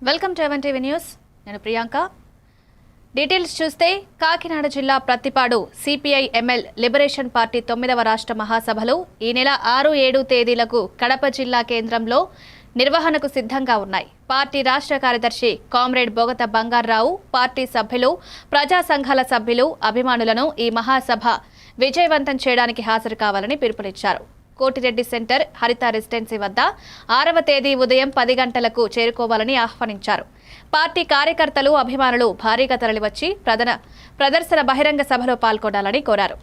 Welcome to Even TV news. నేను Priyanka. Details చూస్తే కాకినాడ జిల్లా Prathipadu CPI ML liberation party 9వ రాష్ట్ర మహాసభలు ఈ నెల 6-7 తేదీలకు కడప జిల్లా కేంద్రంలో నిర్వహణకు సిద్ధంగా ఉన్నాయి. పార్టీ రాష్ట్ర కార్యదర్శి కామ్రేడ్ బోగత బంగారావు పార్టీ సభ్యులు, ప్రజా సంఘాల సభ్యులు, అభిమానులను ఈ మహాసభ విజయవంతం చేయడానికి హాజరు కావాలని పిలుపునిచ్చారు. కోటిరెడ్డి సెంటర్ హరిత రెసిడెన్సీ వద్ద 6వ తేదీ ఉదయం 10 గంటలకు చేరుకోవాలని ఆహ్వానించారు. పార్టీ కార్యకర్తలు, అభిమానులు భారీగా తరలివచ్చి ప్రదర్శన బహిరంగ సభలో పాల్గొనాలని కోరారు.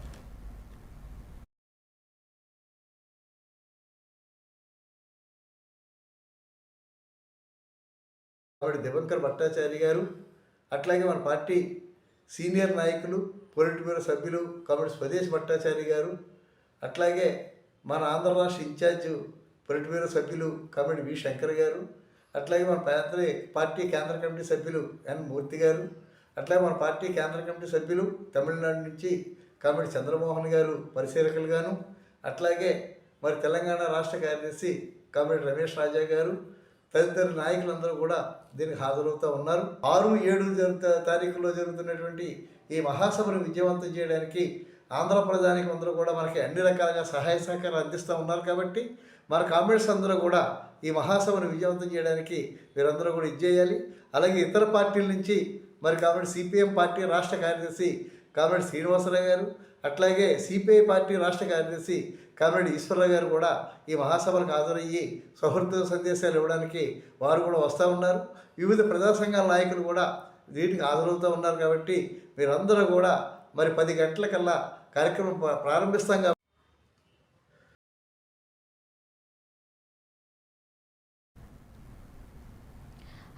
దివంకర్ భట్టాచారి గారు, అట్లాగే మన పార్టీ సీనియర్ నాయకులు, పొలిట్ బ్యూరో సభ్యులు కామ్రేడ్ స్వదేశ్ భట్టాచారి గారు, అట్లాగే మన ఆంధ్ర రాష్ట్ర ఇన్ఛార్జ్ పొలిట్ బ్యూరో సభ్యులు కామ్రేడ్ వి శంకర్ గారు, అట్లాగే మన పార్టీ కేంద్ర కమిటీ సభ్యులు ఎన్ మూర్తి గారు, అట్లాగే మన పార్టీ కేంద్ర కమిటీ సభ్యులు తమిళనాడు నుంచి కామ్రేడ్ చంద్రమోహన్ గారు పరిశీలకులుగాను, అట్లాగే మరి తెలంగాణ రాష్ట్ర కార్యదర్శి కామ్రేడ్ రమేష్ రాజా గారు తదితర నాయకులందరూ కూడా దీనికి హాజరవుతూ ఉన్నారు. 6-7 తారీఖులో జరుగుతున్నటువంటి ఈ మహాసభను విజయవంతం చేయడానికి ఆంధ్ర ప్రజానికి అందరూ కూడా మనకి అన్ని రకాలుగా సహాయ సహకారాలు అందిస్తూ ఉన్నారు. కాబట్టి మన కామ్రేడ్స్ అందరూ కూడా ఈ మహాసభను విజయవంతం చేయడానికి వీరందరూ కూడా ఇచ్చేయాలి. అలాగే ఇతర పార్టీల నుంచి మరి కామ్రేడ్ సిపిఎం పార్టీ రాష్ట్ర కార్యదర్శి కామ్రేడ్ శ్రీనివాసరావు గారు, అట్లాగే సిపిఐ పార్టీ రాష్ట్ర కార్యదర్శి కామ్రేడ్ ఈశ్వరరావు గారు కూడా ఈ మహాసభలకు హాజరయ్యి సౌహృద సందేశాలు ఇవ్వడానికి వారు కూడా వస్తూ ఉన్నారు. వివిధ ప్రజా సంఘాల నాయకులు కూడా వీటికి హాజరవుతూ ఉన్నారు. కాబట్టి మీరందరూ కూడా మరి 10 గంటలకల్లా కార్యక్రమం ప్రారంభిస్తాం.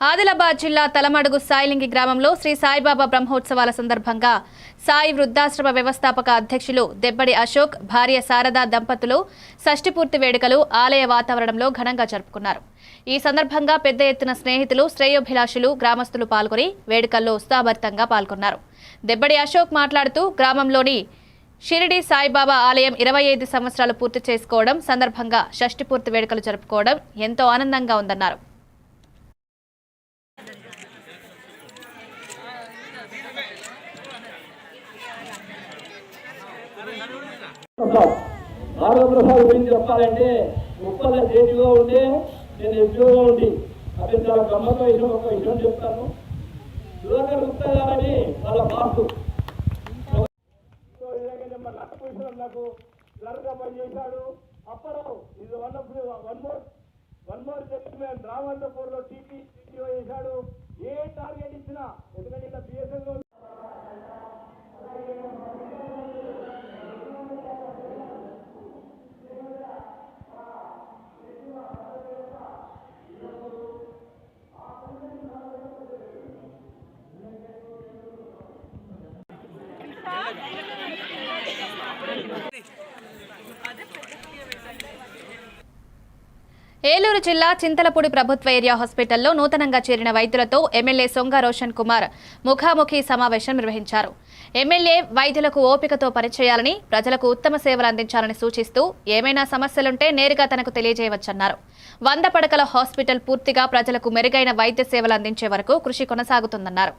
ఆదిలాబాద్ జిల్లా తలమడుగు సాయిలింగి గ్రామంలో శ్రీ సాయిబాబా బ్రహ్మోత్సవాల సందర్భంగా సాయి వృద్ధాశ్రమ వ్యవస్థాపక అధ్యక్షులు దెబ్బడి అశోక్, భార్య శారదా దంపతులు షష్ఠిపూర్తి వేడుకలు ఆలయ వాతావరణంలో ఘనంగా జరుపుకున్నారు. ఈ సందర్భంగా పెద్ద ఎత్తున స్నేహితులు, శ్రేయోభిలాషులు, గ్రామస్తులు పాల్గొని వేడుకల్లో ఉత్సాహభరితంగా పాల్గొన్నారు. దెబ్బడి అశోక్ మాట్లాడుతూ గ్రామంలోని షిరిడి సాయిబాబా ఆలయం 25 సంవత్సరాలు పూర్తి చేసుకోవడం సందర్భంగా షష్ఠిపూర్తి వేడుకలు జరుపుకోవడం ఎంతో ఆనందంగా ఉందన్నారు. గురించి చెప్పాలంటే ముప్పల చేతిలో ఉండే నేను ఎదురుగా ఉండి అతను చాలా గమ్మతో ఒక విషయం చెప్తాను. సుధాకర్ గుప్తా గారని వాళ్ళ బాసు నాకు క్లర్గా పనిచేశాడు. అప్పరావు ఇది వన్ మోర్ జడ్జిమెంట్ రామంతపూర్లో టీపీఓ చేశాడు. ఏ టార్గెట్ ఇచ్చినా ఎందుకంటే ఇలా బిఎస్ఎన్లో ఏలూరు జిల్లా చింతలపూడి ప్రభుత్వ ఏరియా హాస్పిటల్లో నూతనంగా చేరిన వైద్యులతో ఎమ్మెల్యే సొంగ రోషన్ కుమార్ ముఖాముఖి సమావేశం నిర్వహించారు. ఎమ్మెల్యే వైద్యులకు ఓపికతో పనిచేయాలని, ప్రజలకు ఉత్తమ సేవలు అందించాలని సూచిస్తూ ఏమైనా సమస్యలుంటే నేరుగా తనకు తెలియజేయవచ్చన్నారు. 100 పడకల హాస్పిటల్ పూర్తిగా ప్రజలకు మెరుగైన వైద్య సేవలు అందించే వరకు కృషి కొనసాగుతుందన్నారు.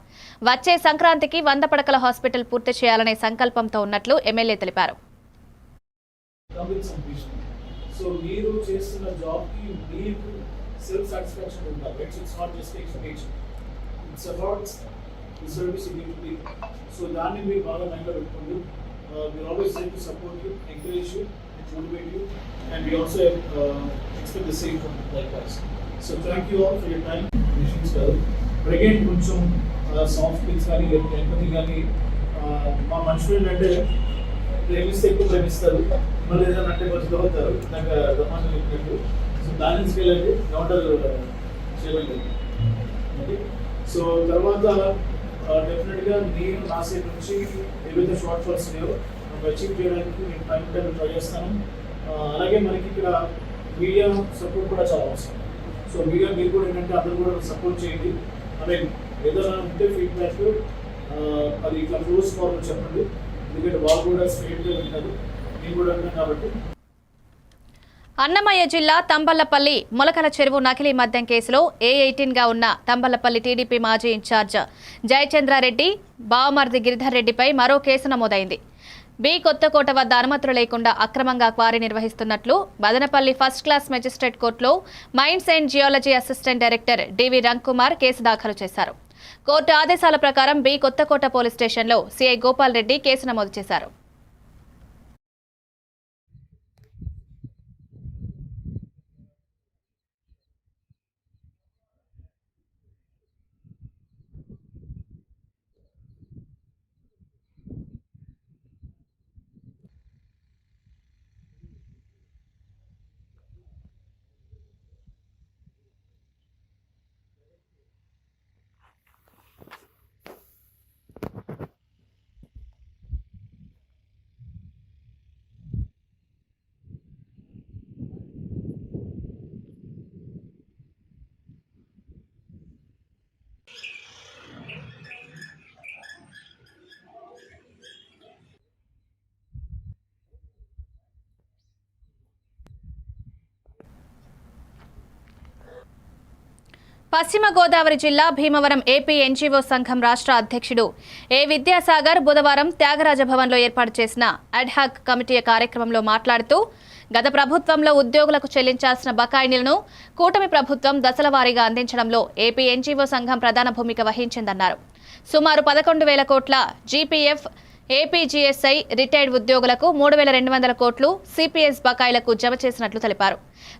వచ్చే సంక్రాంతికి 100 పడకల హాస్పిటల్ పూర్తి చేయాలనే సంకల్పంతో ఉన్నట్లు ఎమ్మెల్యే తెలిపారు. సో మీరు చేస్తున్న జాబ్కి మీకు సెల్ఫ్ సాటిస్ఫాక్షన్ ఉండాలి. It's not just expectation, it's about the service you give to people. So దాన్ని మీరు బాగా మైండ్లో పెట్టుకోండి. We always try to support you, encourage you, motivate you, and we also expect the same from likewise. So thank you all for your time. Missions కాదు but again కొంచెం soft skills కానీ empathy కానీ మా మనుషులు ఏంటంటే ప్రేమిస్తే ఎక్కువ ప్రేమిస్తారు, మళ్ళీ ఏదైనా అంటే కొంచెం దొరుకుతారు. నాకు బ్రహ్మాండం చెప్పినట్టు సో బ్యాలెన్స్ వెళ్ళండి, కౌంటర్ చేయలేదు. సో తర్వాత డెఫినెట్గా నేను నా సైడ్ నుంచి ఏవైతే షార్ట్ ఫాల్స్ లేవో అచీవ్ చేయడానికి నేను టైం ట్రై చేస్తాను. అలాగే మనకి ఇక్కడ మీడియా సపోర్ట్ కూడా చాలా అవసరం. సో మీడియా మీరు కూడా ఏంటంటే అందరూ కూడా సపోర్ట్ చేయండి. ఏదైనా ఉంటే ఫీడ్బ్యాక్ అది ఇట్లా క్లోజ్ ఫార్వర్డ్ చెప్పండి. ఎందుకంటే వాళ్ళు కూడా స్ట్రేట్గా వింటారు, నేను కూడా విన్నాను కాబట్టి. అన్నమయ్య జిల్లా తంబళ్లపల్లి మొలకల చెరువు నకిలీ మద్యం కేసులో A18గా ఉన్న తంబళ్లపల్లి టీడీపీ మాజీ ఇన్ఛార్జ్ జయచంద్రారెడ్డి బావమర్ది గిరిధర్ రెడ్డిపై మరో కేసు నమోదైంది. బి కొత్తకోట వద్ద అనుమతులు లేకుండా అక్రమంగా క్వారీ నిర్వహిస్తున్నట్లు మదనపల్లి ఫస్ట్ క్లాస్ మెజిస్ట్రేట్ కోర్టులో mines and geology assistant director DV Rangkumar case దాఖలు చేశారు. కోర్టు ఆదేశాల ప్రకారం బి కొత్తకోట పోలీస్ స్టేషన్లో సిఐ గోపాల్ రెడ్డి కేసు నమోదు చేశారు. పశ్చిమ గోదావరి జిల్లా భీమవరం ఏపీ ఎన్జీఓ సంఘం రాష్ట్ర అధ్యక్షుడు ఏ విద్యాసాగర్ బుధవారం త్యాగరాజ భవన్లో ఏర్పాటు చేసిన అడ్హాక్ కమిటీ కార్యక్రమంలో మాట్లాడుతూ గత ప్రభుత్వంలో ఉద్యోగులకు చెల్లించాల్సిన బకాయిలను కూటమి ప్రభుత్వం దశలవారీగా అందించడంలో ఏపీ ఎన్జీఓ సంఘం ప్రధాన భూమిక వహించిందన్నారు. సుమారు 11,000 కోట్ల జీపీఎఫ్ ఏపీజీఎస్ఐ రిటైర్డ్ ఉద్యోగులకు 3,200 కోట్లు సిపిఎస్ బకాయిలకు జమ చేసినట్లు తెలిపారు.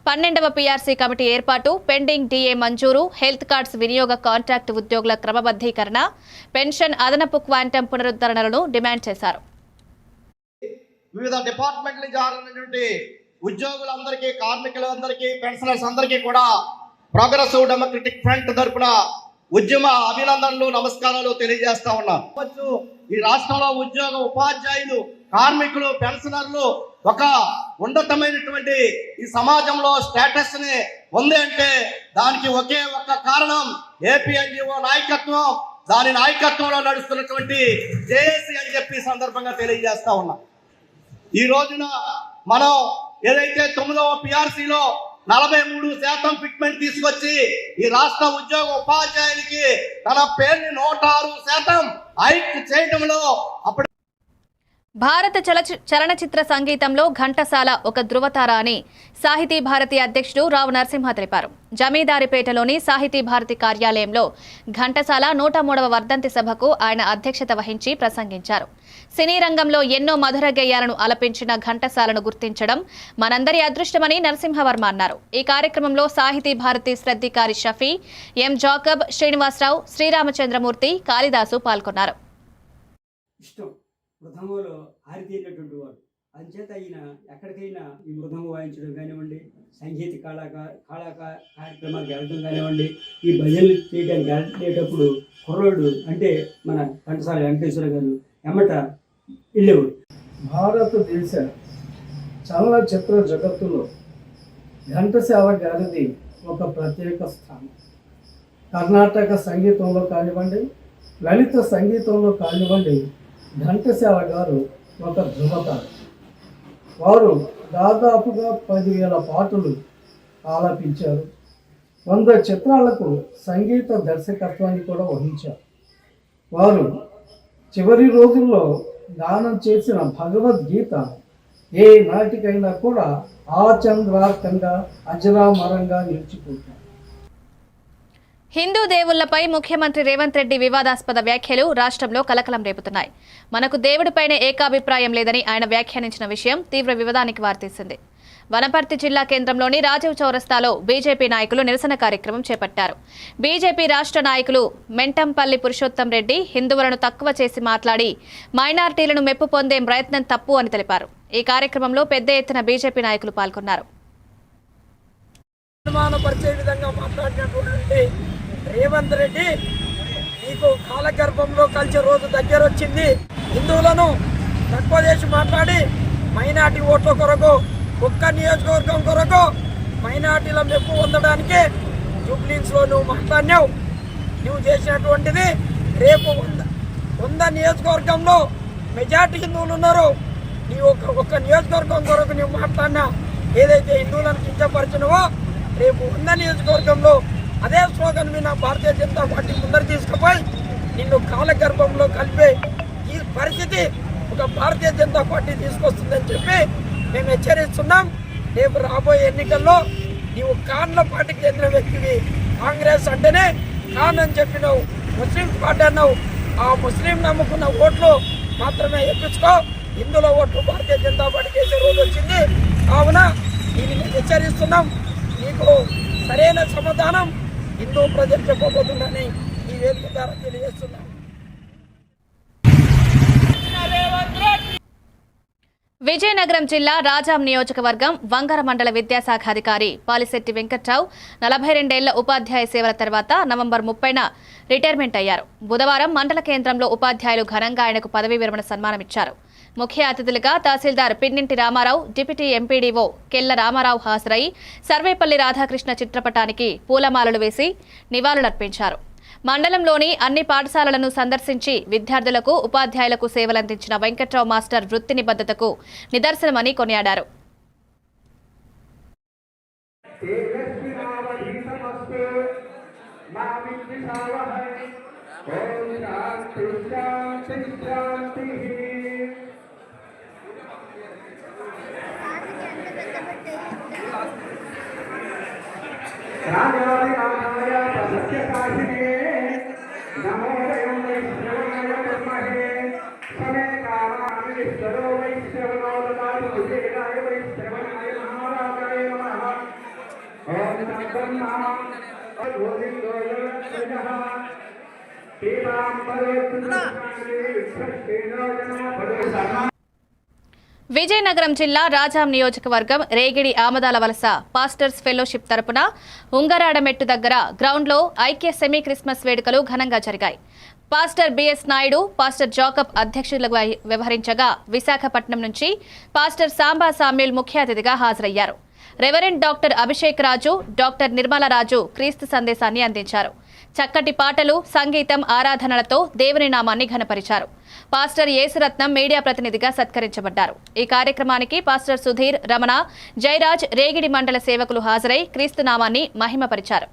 12వ పీఆర్సీ కమిటీ ఏర్పాటు, పెండింగ్ డీఏ మంజూరు, హెల్త్ కార్డ్స్ వినియోగ, కాంట్రాక్ట్ ఉద్యోగుల క్రమబద్ధీకరణ, పెన్షన్ అదనపు క్వాంటం పునరుద్ధరణలను డిమాండ్ చేశారు. వివిధ డిపార్ట్మెంట్ల నుంచి ఆరినటువంటి ఉద్యోగులందరికీ, కార్మికులందరికీ, పెన్షనర్స్ అందరికీ కూడా ప్రోగ్రెసివ్ డెమోక్రటిక్ ఫ్రంట్ తరపున ఉద్యమ అభినందనలు, నమస్కారాలు తెలియజేస్తా ఉన్నాం. ఈ రాష్ట్రంలో ఉద్యోగ, ఉపాధ్యాయులు, కార్మికులు, పెన్షనర్లు ఒక ఉన్నతమైనటువంటి ఈ సమాజంలో స్టేటస్ ని ఉంది అంటే దానికి ఒకే ఒక్క కారణం ఏపీ ఎన్జీఓ నాయకత్వం, దాని నాయకత్వంలో నడుస్తున్నటువంటి జేఏసీ అని చెప్పి సందర్భంగా తెలియజేస్తా ఉన్నాం. ఈ రోజున మనం ఏదైతే 9వ పిఆర్సీలో 43% ఫిట్మెంట్ తీసుకొచ్చి ఈ రాష్ట్ర ఉద్యోగ ఉపాధ్యాయులకి తన పేరుని 106% హైక్ చేయడంలో అప్పుడు భారత చలనచిత్ర సంగీతంలో ఘంటసాల ఒక ధృవతార అని సాహితీ భారతి అధ్యక్షుడు రావు నరసింహ తెలిపారు. జమీదారిపేటలోని సాహితీ భారతి కార్యాలయంలో ఘంటసాల 103వ వర్ధంతి సభకు ఆయన అధ్యక్షత వహించి ప్రసంగించారు. సినీ రంగంలో ఎన్నో మధుర గేయాలను ఆలపించిన ఘంటసాలను గుర్తించడం మనందరి అదృష్టమని నరసింహవర్మ అన్నారు. ఈ కార్యక్రమంలో సాహితీ భారతి శ్రద్ధికారి షఫీ, ఎం జాకబ్, శ్రీనివాసరావు, శ్రీరామచంద్రమూర్తి, కాళిదాసు పాల్గొన్నారు. మృదంగంలో ఆరితేరినటువంటి వాడు, అంచేత ఈయన ఎక్కడికైనా ఈ మృదంగం వాయించడం కానివ్వండి, సంగీత కార్యక్రమాలకు వెళ్ళడం కానివ్వండి, ఈ భజనలు చేయడానికి వెళ్ళేటప్పుడు కుర్రోడు అంటే మన ఘంటసాల వెంకటేశ్వర గారు ఎమ్మట వెళ్ళేవాడు. భారతదేశ చలనచిత్ర జగత్తులో ఘంటసాల గారిది ఒక ప్రత్యేక స్థానం. కర్ణాటక సంగీతంలో కానివ్వండి, లలిత సంగీతంలో కానివ్వండి, ఘంటసాల గారు ఒక ధృవతార. వారు దాదాపుగా 10,000 పాటలు ఆలపించారు. 100 చిత్రాలకు సంగీత దర్శకత్వాన్ని కూడా వహించారు. వారు చివరి రోజుల్లో గానం చేసిన భగవద్గీత ఏ నాటికైనా కూడా ఆచంద్రార్కంగా అజరామరంగా నిలిచిపోతారు. హిందూ దేవుళ్లపై ముఖ్యమంత్రి రేవంత్ రెడ్డి వివాదాస్పద వ్యాఖ్యలు రాష్ట్రంలో కలకలం రేపుతున్నాయి. మనకు దేవుడిపైనే ఏకాభిప్రాయం లేదని ఆయన వ్యాఖ్యానించిన విషయం తీవ్ర వివాదానికి వారితీసింది. వనపర్తి జిల్లా కేంద్రంలోని రాజీవ్ చౌరస్తాలో బీజేపీ నాయకులు నిరసన కార్యక్రమం చేపట్టారు. బీజేపీ రాష్ట్ర నాయకులు మెంటంపల్లి పురుషోత్తం రెడ్డి హిందువులను తక్కువ చేసి మాట్లాడి మైనారిటీలను మెప్పు పొందే ప్రయత్నం తప్పు అని తెలిపారు. ఈ కార్యక్రమంలో పెద్ద ఎత్తున బీజేపీ నాయకులు పాల్గొన్నారు. రేవంత్ రెడ్డి, నీకు కాలగర్భంలో కలిసే రోజు దగ్గర వచ్చింది. హిందువులను తక్కువ చేసి మాట్లాడి మైనార్టీ ఓట్ల కొరకు, ఒక్క నియోజకవర్గం కొరకు మైనార్టీల మెప్పు పొందడానికి జూబ్లీస్లో నువ్వు మాట్లాడినావు. నువ్వు చేసినటువంటిది రేపు 100 నియోజకవర్గంలో మెజార్టీ హిందువులు ఉన్నారు. నీ ఒక్క నియోజకవర్గం కొరకు నువ్వు మాట్లాడినా ఏదైతే హిందువులను కించపరిచినవో రేపు ఉన్న నియోజకవర్గంలో అదే స్లోగన్ మీద భారతీయ జనతా పార్టీ ముందరు తీసుకుపోయి నిన్ను కాలగర్భంలో కలిపే ఈ పరిస్థితి ఒక భారతీయ జనతా పార్టీ తీసుకొస్తుందని చెప్పి మేము హెచ్చరిస్తున్నాం. రేపు రాబోయే ఎన్నికల్లో నీవు కాన్ల పార్టీకి చెందిన వ్యక్తివి. కాంగ్రెస్ అంటేనే కాన్ అని చెప్పినావు, ముస్లిం పార్టీ అన్నావు. ఆ ముస్లిం నమ్ముకున్న ఓట్లు మాత్రమే ఎక్కించుకో. హిందువుల ఓట్లు భారతీయ జనతా పార్టీకి వేసే రోజు వచ్చింది. కావున దీన్ని మేము హెచ్చరిస్తున్నాం. నీకు సరైన సమాధానం హిందూ ప్రజలు చెప్పబోతుందని ఈ వేదిక ద్వారా తెలియజేస్తున్నాం. విజయనగరం జిల్లా రాజాం నియోజకవర్గం వంగర మండల విద్యాశాఖ అధికారి పాలిశెట్టి వెంకట్రావు 42 ఏళ్ల ఉపాధ్యాయ సేవల తర్వాత నవంబర్ 30న రిటైర్మెంట్ అయ్యారు. బుధవారం మండల కేంద్రంలో ఉపాధ్యాయులు ఘనంగా ఆయనకు పదవీ విరమణ సన్మానమిచ్చారు. ముఖ్య అతిథులుగా తహసీల్దార్ పిన్నింటి రామారావు, డిప్యూటీ ఎంపీడీఓ కెల్ల రామారావు హాజరై సర్వేపల్లి రాధాకృష్ణ చిత్రపటానికి పూలమాలలు వేసి నివాళులర్పించారు. మండలంలోని అన్ని పాఠశాలలను సందర్శించి విద్యార్థులకు, ఉపాధ్యాయులకు సేవలందించిన వెంకట్రావు మాస్టర్ వృత్తి నిబద్ధతకు నిదర్శనమని కొనియాడారు. విజయనగరం జిల్లా రాజాం నియోజకవర్గం రేగిడి ఆమదాల వలస పాస్టర్స్ ఫెలోషిప్ తరపున ఉంగరాడమెట్టు దగ్గర గ్రౌండ్లో ఐక్య సెమీ క్రిస్మస్ వేడుకలు ఘనంగా జరిగాయి. Pastor B S Naidu, pastor Jacob అధ్యక్షులుగా వ్యవహరించగా విశాఖపట్నం నుంచి పాస్టర్ సాంబా సామ్యుల్ ముఖ్య అతిథిగా హాజరయ్యారు. రెవరెండ్ డాక్టర్ అభిషేక్ రాజు, డాక్టర్ నిర్మలరాజు క్రీస్తు సందేశాన్ని అందించారు. చక్కటి పాటలు, సంగీతం, ఆరాధనలతో దేవుని నామాన్ని ఘనపరిచారు. పాస్టర్ యేసురత్నం మీడియా ప్రతినిధిగా సత్కరించబడ్డారు. ఈ కార్యక్రమానికి పాస్టర్ సుధీర్, రమణ, జయరాజ్, రేగిడి మండల సేవకులు హాజరై క్రీస్తు నామాన్ని మహిమపరిచారు.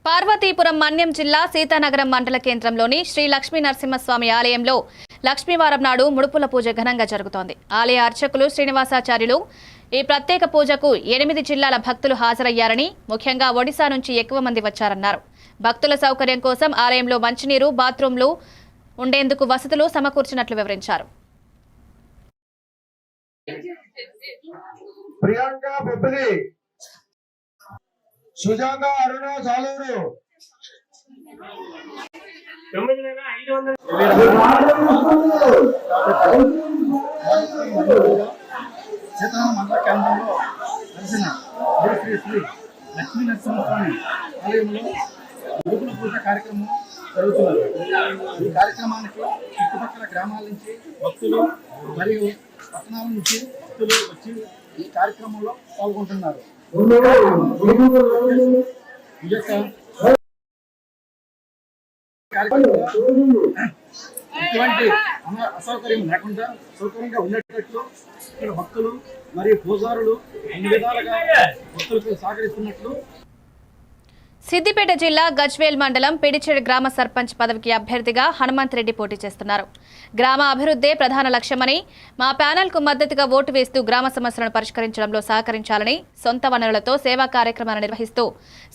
పార్వతీపురం మన్యం జిల్లా సీతానగరం మండల కేంద్రంలోని శ్రీ లక్ష్మీ నరసింహస్వామి ఆలయంలో లక్ష్మీవారం నాడు ముడుపుల పూజ ఘనంగా జరుగుతోంది. ఆలయ అర్చకులు శ్రీనివాసాచార్యులు ఈ ప్రత్యేక పూజకు 8 జిల్లాల భక్తులు హాజరయ్యారని, ముఖ్యంగా ఒడిశా నుంచి ఎక్కువ మంది వచ్చారన్నారు. భక్తుల సౌకర్యం కోసం ఆలయంలో మంచినీరు, బాత్రూంలు ఉండేందుకు వసతులు సమకూర్చినట్లు వివరించారు. సుజాత అరుణ సాలూరు సీతారామ మండల కేంద్రంలో కలిసిన శ్రీ శ్రీ లక్ష్మీ నరసింహస్వామి ఆలయంలో ముడుపుల పూజ కార్యక్రమం జరుగుతున్నది. ఈ కార్యక్రమానికి చుట్టుపక్కల గ్రామాల నుంచి భక్తులు మరియు పట్టణాల నుంచి భక్తులు వచ్చి ఈ కార్యక్రమంలో పాల్గొంటున్నారు. ఎటువంటి అసౌకర్యం లేకుండా సౌకర్యంగా ఉండేటట్లు ఇక్కడ భక్తులు మరియు పూజారులు అన్ని విధాలుగా భక్తులకు సహకరిస్తున్నట్లు. సిద్దిపేట జిల్లా గజ్వేల్ మండలం పిడిచెడు గ్రామ సర్పంచ్ పదవికి అభ్యర్థిగా హనుమంత్ రెడ్డి పోటీ చేస్తున్నారు. గ్రామ అభివృద్ధే ప్రధాన లక్ష్యమని, మా ప్యానెల్కు మద్దతుగా ఓటు వేస్తూ గ్రామ సమస్యలను పరిష్కరించడంలో సహకరించాలని, సొంత వనరులతో సేవా కార్యక్రమాలు నిర్వహిస్తూ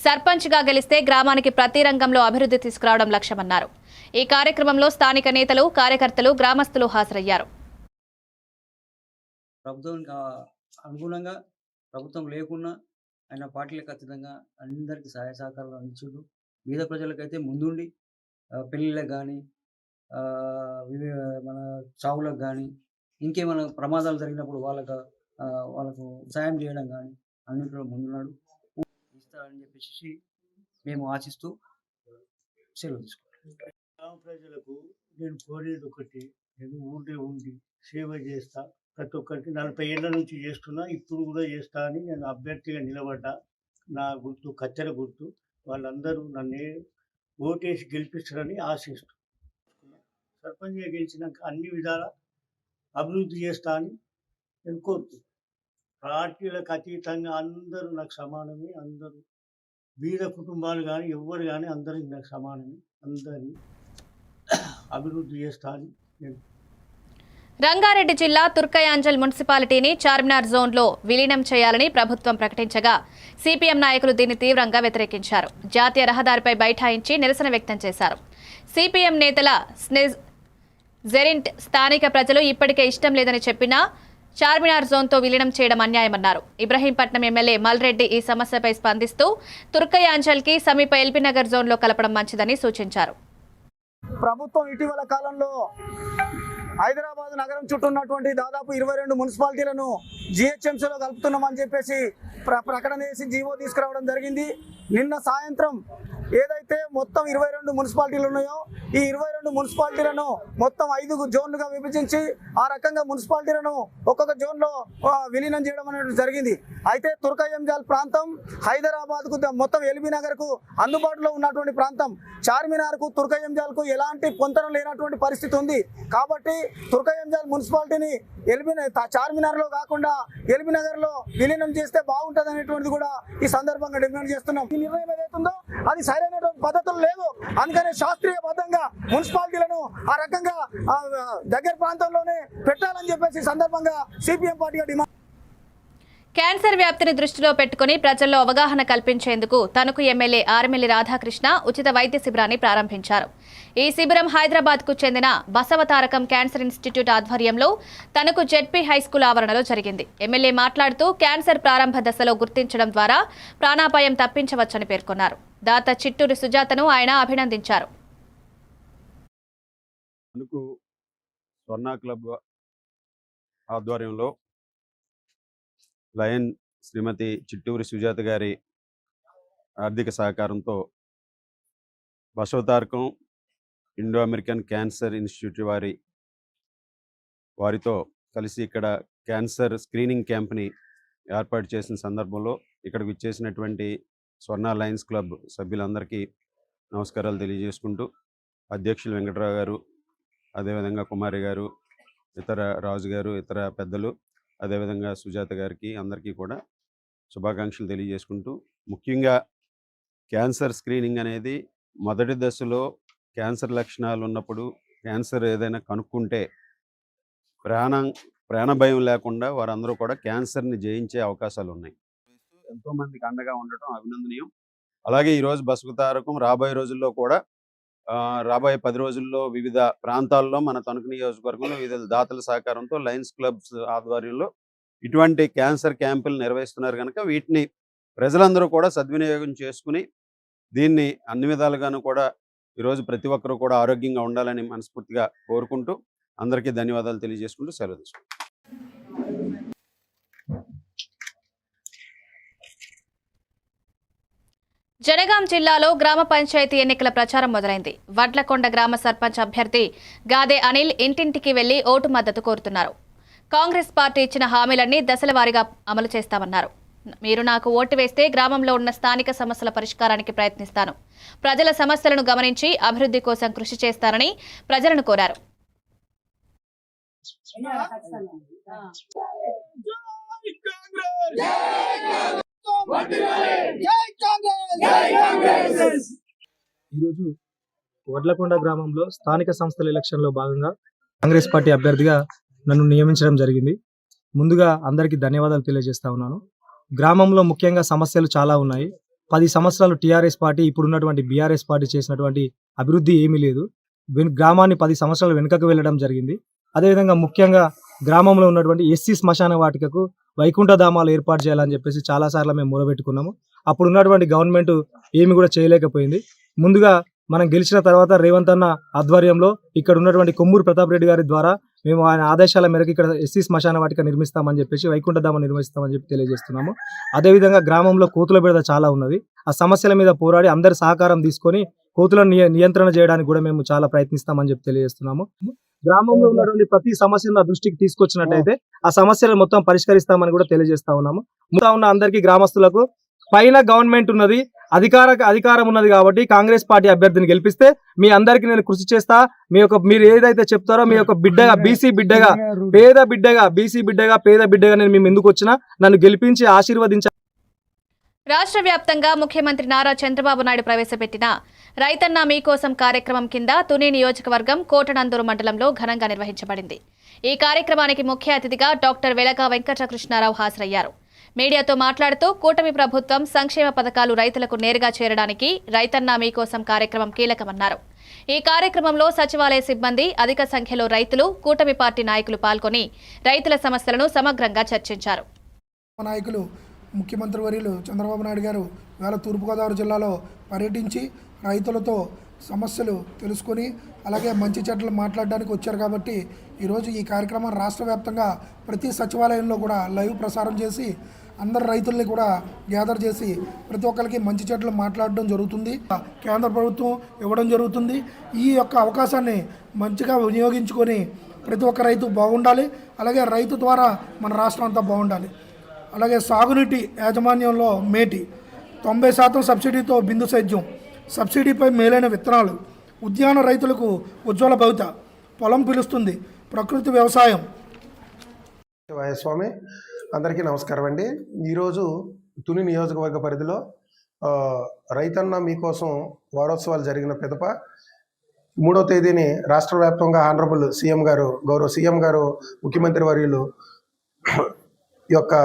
సర్పంచ్గా గెలిస్తే గ్రామానికి ప్రతి రంగంలో అభివృద్ధి తీసుకురావడం లక్ష్యమన్నారు. ఈ కార్యక్రమంలో స్థానిక నేతలు, కార్యకర్తలు, గ్రామస్తులు హాజరయ్యారు. ప్రభుత్వానికి అనుగుణంగా ప్రభుత్వం లేకున్నా ఆయన పార్టీలకు ఖచ్చితంగా అందరికీ సహాయ సహకారాలు అందించుడు. బీద ప్రజలకైతే ముందుండి పెళ్ళిళ్ళకి కానీ, మన చావులకు కానీ, ఇంకేమైనా ప్రమాదాలు జరిగినప్పుడు వాళ్ళకు సాయం చేయడం కానీ అన్నింటిలో ముందున్నాడు. చేస్తారని చెప్పేసి మేము ఆశిస్తూ సెలవు తీసుకుంటాం. గ్రామ ప్రజలకు నేను కోరేది ఒకటి, నేను ఊళ్ళో ఉండి సేవ చేస్తా. ప్రతి ఒక్కరికి 40 ఏళ్ళ నుంచి చేస్తున్నా, ఇప్పుడు కూడా చేస్తా అని నేను అభ్యర్థిగా నిలబడ్డా. నా గుర్తు కత్తెర గుర్తు. వాళ్ళందరూ నన్ను ఓటేసి గెలిపిస్తారని ఆశిస్తూ సర్పంచ్గా గెలిచినాక అన్ని విధాల అభివృద్ధి చేస్తా అని నేను కోరుతున్నాను. పార్టీలకు అతీతంగా అందరూ నాకు సమానమే. అందరూ బీద కుటుంబాలు కానీ ఎవ్వరు కానీ అందరూ నాకు సమానమే. అందరినీ అభివృద్ధి చేస్తా అని నేను రంగారెడ్డి జిల్లా తుర్కయాంజల్ మున్సిపాలిటీని చార్మినార్ జోన్లో విలీనం చేయాలని ప్రభుత్వం ప్రకటించగా సిపిఎం నాయకులు దీన్ని తీవ్రంగా వ్యతిరేకించారు. జాతీయ రహదారిపై బైఠాయించి నిరసన వ్యక్తం చేశారు. సిపిఎం నేతల జెరింట్ స్థానిక ప్రజలు ఇప్పటికే ఇష్టం లేదని చెప్పినా చార్మినార్ జోన్తో విలీనం చేయడం అన్యాయమన్నారు. ఇబ్రహీంపట్నం ఎమ్మెల్యే మల్రెడ్డి ఈ సమస్యపై స్పందిస్తూ తుర్కయాంజల్కి సమీప ఎల్బీనగర్ జోన్లో కలపడం మంచిదని సూచించారు. ప్రభుత్వం ఇటీవల కాలంలో హైదరాబాద్ నగరం చుట్టూ ఉన్నటువంటి దాదాపు 22 మున్సిపాలిటీలను జిహెచ్ఎంసీలో కలుపుతున్నామని చెప్పేసి ప్రకటన చేసి జీవో తీసుకురావడం జరిగింది. నిన్న సాయంత్రం ఏదైతే మొత్తం 22 మున్సిపాలిటీలు ఉన్నాయో ఈ 22 మున్సిపాలిటీలను మొత్తం 5 జోన్లుగా విభజించి ఆ రకంగా మున్సిపాలిటీలను ఒక్కొక్క జోన్లో విలీనం చేయడం అనేది జరిగింది. అయితే తుర్కయాంజల్ ప్రాంతం హైదరాబాద్కు మొత్తం ఎల్బీనగర్కు అందుబాటులో ఉన్నటువంటి ప్రాంతం. చార్మినార్కు తుర్కయాంజల్కు ఎలాంటి పొంతన లేనటువంటి పరిస్థితి ఉంది. కాబట్టి తుర్కయాంజల్ మున్సిపాలిటీని చార్మినార్లో కాకుండా ఎల్బీనగర్లో విలీనం చేస్తే బాగుంటుంది అనేటువంటిది కూడా ఈ సందర్భంగా డిమాండ్ చేస్తున్నాం. ఈ నిర్ణయం ఏదైతుందో అది సరైనటువంటి పద్ధతులు లేవు. అందుకనే శాస్త్రీయబద్ధంగా మున్సిపాలిటీలను ఆ రకంగా దగ్గర ప్రాంతంలోనే పెట్టాలని చెప్పేసి సందర్భంగా సిపిఎం పార్టీగా డిమాండ్. క్యాన్సర్ వ్యాప్తిని దృష్టిలో పెట్టుకుని ప్రజల్లో అవగాహన కల్పించేందుకు తణుకు ఎమ్మెల్యే ఆర్మిల్లి రాధాకృష్ణ ఉచిత వైద్య శిబిరాన్ని ప్రారంభించారు. ఈ శిబిరం హైదరాబాద్కు చెందిన బసవతారకం క్యాన్సర్ ఇన్స్టిట్యూట్ ఆధ్వర్యంలో తణుకు జెడ్పీ హైస్కూల్ ఆవరణలో జరిగింది. ఎమ్మెల్యే మాట్లాడుతూ క్యాన్సర్ ప్రారంభ దశలో గుర్తించడం ద్వారా ప్రాణాపాయం తప్పించవచ్చని పేర్కొన్నారు. దాత చిట్టూరి సుజాతను ఆయన అభినందించారు. తణుకు స్వర్ణ క్లబ్ ఆధ్వర్యంలో లయన్ శ్రీమతి చిట్టూరి సుజాత గారి ఆర్థిక సహకారంతో Basavatarakam Indo American cancer institute వారితో కలిసి ఇక్కడ క్యాన్సర్ స్క్రీనింగ్ క్యాంప్ని ఏర్పాటు చేసిన సందర్భంలో ఇక్కడికి విచ్చేసినటువంటి స్వర్ణ లయన్స్ క్లబ్ సభ్యులందరికీ నమస్కారాలు తెలియజేసుకుంటూ అధ్యక్షులు వెంకటరావు గారు, అదేవిధంగా కుమారి గారు, ఇతర రాజు గారు, ఇతర పెద్దలు, అదేవిధంగా సుజాత గారికి అందరికీ కూడా శుభాకాంక్షలు తెలియజేసుకుంటూ, ముఖ్యంగా క్యాన్సర్ స్క్రీనింగ్ అనేది మొదటి దశలో క్యాన్సర్ లక్షణాలు ఉన్నప్పుడు క్యాన్సర్ ఏదైనా కనుక్కుంటే ప్రాణ భయం లేకుండా వారందరూ కూడా క్యాన్సర్ని జయించే అవకాశాలు ఉన్నాయి. ఎంతోమందికి అండగా ఉండటం అభినందనీయం. అలాగే ఈరోజు బసవతారకం రాబోయే రోజుల్లో కూడా రాబోయే 10 రోజుల్లో వివిధ ప్రాంతాల్లో మన తణుకు నియోజకవర్గంలో వివిధ దాతల సహకారంతో లయన్స్ క్లబ్స్ ఆధ్వర్యంలో ఇటువంటి క్యాన్సర్ క్యాంపులు నిర్వహిస్తున్నారు కనుక వీటిని ప్రజలందరూ కూడా సద్వినియోగం చేసుకుని దీన్ని అన్ని విధాలుగాను కూడా ఈరోజు ప్రతి ఒక్కరూ కూడా ఆరోగ్యంగా ఉండాలని మనస్ఫూర్తిగా కోరుకుంటూ అందరికీ ధన్యవాదాలు తెలియజేసుకుంటూ సెలవు తీసుకుంటాం. జనగాం జిల్లాలో గ్రామ పంచాయతీ ఎన్నికల ప్రచారం మొదలైంది. వడ్లకొండ గ్రామ సర్పంచ్ అభ్యర్థి గాదే అనిల్ ఇంటింటికి వెళ్లి ఓటు మద్దతు కోరుతున్నారు. కాంగ్రెస్ పార్టీ ఇచ్చిన హామీలన్నీ దశల వారీగా అమలు చేస్తామన్నారు. మీరు నాకు ఓటు వేస్తే గ్రామంలో ఉన్న స్థానిక సమస్యల పరిష్కారానికి ప్రయత్నిస్తాను. ప్రజల సమస్యలను గమనించి అభివృద్ధి కోసం కృషి చేస్తానని ప్రజలను కోరారు. ఈరోజు వడ్లకొండ గ్రామంలో స్థానిక సంస్థల ఎలక్షన్లో భాగంగా కాంగ్రెస్ పార్టీ అభ్యర్థిగా నన్ను నియమించడం జరిగింది. ముందుగా అందరికీ ధన్యవాదాలు తెలియజేస్తా ఉన్నాను. గ్రామంలో ముఖ్యంగా సమస్యలు చాలా ఉన్నాయి. 10 సంవత్సరాలు టీఆర్ఎస్ పార్టీ, ఇప్పుడున్నటువంటి బీఆర్ఎస్ పార్టీ చేసినటువంటి అభివృద్ధి ఏమీ లేదు. గ్రామాన్ని 10 సంవత్సరాలు వెనుకకు వెళ్ళడం జరిగింది. అదేవిధంగా ముఖ్యంగా గ్రామంలో ఉన్నటువంటి ఎస్సీ శ్మశాన వాటికకు వైకుంఠ ధామాలు ఏర్పాటు చేయాలని చెప్పేసి చాలాసార్లు మేము మొరబెట్టుకున్నాము. అప్పుడు ఉన్నటువంటి గవర్నమెంట్ ఏమి కూడా చేయలేకపోయింది. ముందుగా మనం గెలిచిన తర్వాత రేవంత్ అన్న ఆధ్వర్యంలో ఇక్కడ ఉన్నటువంటి కొమ్మూరు ప్రతాప్ రెడ్డి గారి ద్వారా మేము ఆయన ఆదేశాల మేరకు ఇక్కడ ఎస్సీ శ్మశాన వాటిక నిర్మిస్తామని చెప్పేసి వైకుంఠధామ నిర్మిస్తామని చెప్పి తెలియజేస్తున్నాము. అదేవిధంగా గ్రామంలో కోతుల బెడద చాలా ఉన్నది. ఆ సమస్యల మీద పోరాడి అందరి సహకారం తీసుకొని కోతులను నియంత్రణ చేయడానికి కూడా మేము చాలా ప్రయత్నిస్తామని చెప్పి తెలియజేస్తున్నాము. గ్రామంలో ఉన్నటువంటి ప్రతి సమస్యను నా దృష్టికి తీసుకొచ్చినట్టయితే ఆ సమస్యలను మొత్తం పరిష్కరిస్తామని కూడా తెలియజేస్తా ఉన్నాము. ముందు ఉన్న అందరికీ గ్రామస్తులకు పైన గవర్నమెంట్ ఉన్నది, అధికారం ఉన్నది కాబట్టి కాంగ్రెస్ పార్టీ అభ్యర్థిని గెలిపిస్తే మీ అందరికీ నేను కృషి చేస్తా. మీరు ఏదైతే చెప్తారో మీ యొక్క బిడ్డగా బీసీ బిడ్డగా పేద బిడ్డగా నేను మేము ఎందుకు వచ్చినా నన్ను గెలిపించి ఆశీర్వదించాలి. రాష్ట్ర వ్యాప్తంగా ముఖ్యమంత్రి నారా చంద్రబాబు నాయుడు ప్రవేశపెట్టిన రైతన్న మీకోసం కార్యక్రమం కింద తుని నియోజకవర్గం కోటనందూరు మండలంలో ఘనంగా నిర్వహించబడింది. ఈ కార్యక్రమానికి ముఖ్య అతిథిగా డాక్టర్ వెలగా వెంకటకృష్ణారావు హాజరయ్యారు. మీడియాతో మాట్లాడుతూ కూటమి ప్రభుత్వం సంక్షేమ పథకాలు రైతులకు నేరుగా చేరడానికి రైతన్న మీకోసం కార్యక్రమం కీలకమన్నారు. ఈ కార్యక్రమంలో సచివాలయ సిబ్బంది, అధిక సంఖ్యలో రైతులు, కూటమి పార్టీ నాయకులు పాల్గొని రైతుల సమస్యలను సమగ్రంగా చర్చించారు. నాయకులు ముఖ్యమంత్రి వర్యులు చంద్రబాబు నాయుడు గారు ఇవాళ తూర్పుగోదావరి జిల్లాలో పర్యటించి రైతులతో సమస్యలు తెలుసుకొని అలాగే మంచి చెడ్డలు మాట్లాడడానికి వచ్చారు. కాబట్టి ఈరోజు ఈ కార్యక్రమం రాష్ట్ర వ్యాప్తంగా ప్రతి సచివాలయంలో కూడా లైవ్ ప్రసారం చేసి అందరు రైతుల్ని కూడా గ్యాదర్ చేసి ప్రతి ఒక్కరికి మంచి చెడ్డలు మాట్లాడడం జరుగుతుంది. కేంద్ర ప్రభుత్వం ఇవ్వడం జరుగుతుంది. ఈ యొక్క అవకాశాన్ని మంచిగా వినియోగించుకొని ప్రతి ఒక్క రైతు బాగుండాలి. అలాగే రైతు ద్వారా మన రాష్ట్రం అంతా బాగుండాలి. అలాగే సాగునీటి యాజమాన్యంలో మేటి 90% సబ్సిడీతో బిందు సేద్యం, సబ్సిడీపై మేలైన విత్తనాలు, ఉద్యాన రైతులకు ఉజ్వల భవిత, పొలం పిలుస్తుంది, ప్రకృతి వ్యవసాయం. స్వామి అందరికీ నమస్కారం అండి. ఈరోజు తుని నియోజకవర్గ పరిధిలో రైతన్న మీకోసం వారోత్సవాలు జరిగిన పిదప 3వ తేదీని రాష్ట్ర వ్యాప్తంగా ఆనరబుల్ సీఎం గారు, గౌరవ సీఎం గారు, ముఖ్యమంత్రి వర్యులు యొక్క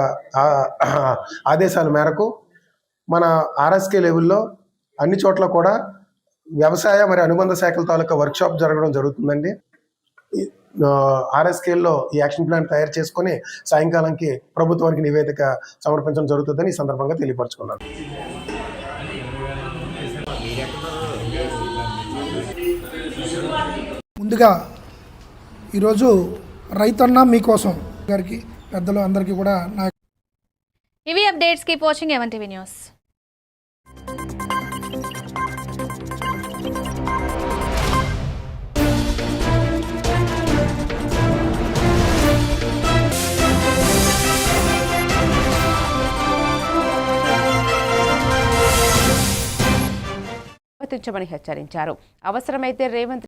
ఆదేశాల మేరకు మన ఆర్ఎస్కే లెవెల్లో అన్ని చోట్ల కూడా వ్యవసాయ మరియు అనుబంధ శాఖల తాలూకా వర్క్షాప్ జరగడం జరుగుతుందండి. ఆర్ఎస్కేల్లో ఈ యాక్షన్ ప్లాన్ తయారు చేసుకొని సాయంకాలంకి ప్రభుత్వానికి నివేదిక సమర్పించడం జరుగుతుందని ఈ సందర్భంగా తెలియపరచుకున్నాను. ముందుగా ఈరోజు రైతన్న మీకోసం గారికి పెద్దలు అందరికీ కూడా ఇవి updates. Keep watching Even TV news. హెచ్చరించారు. అవసరమైతే రేవంత్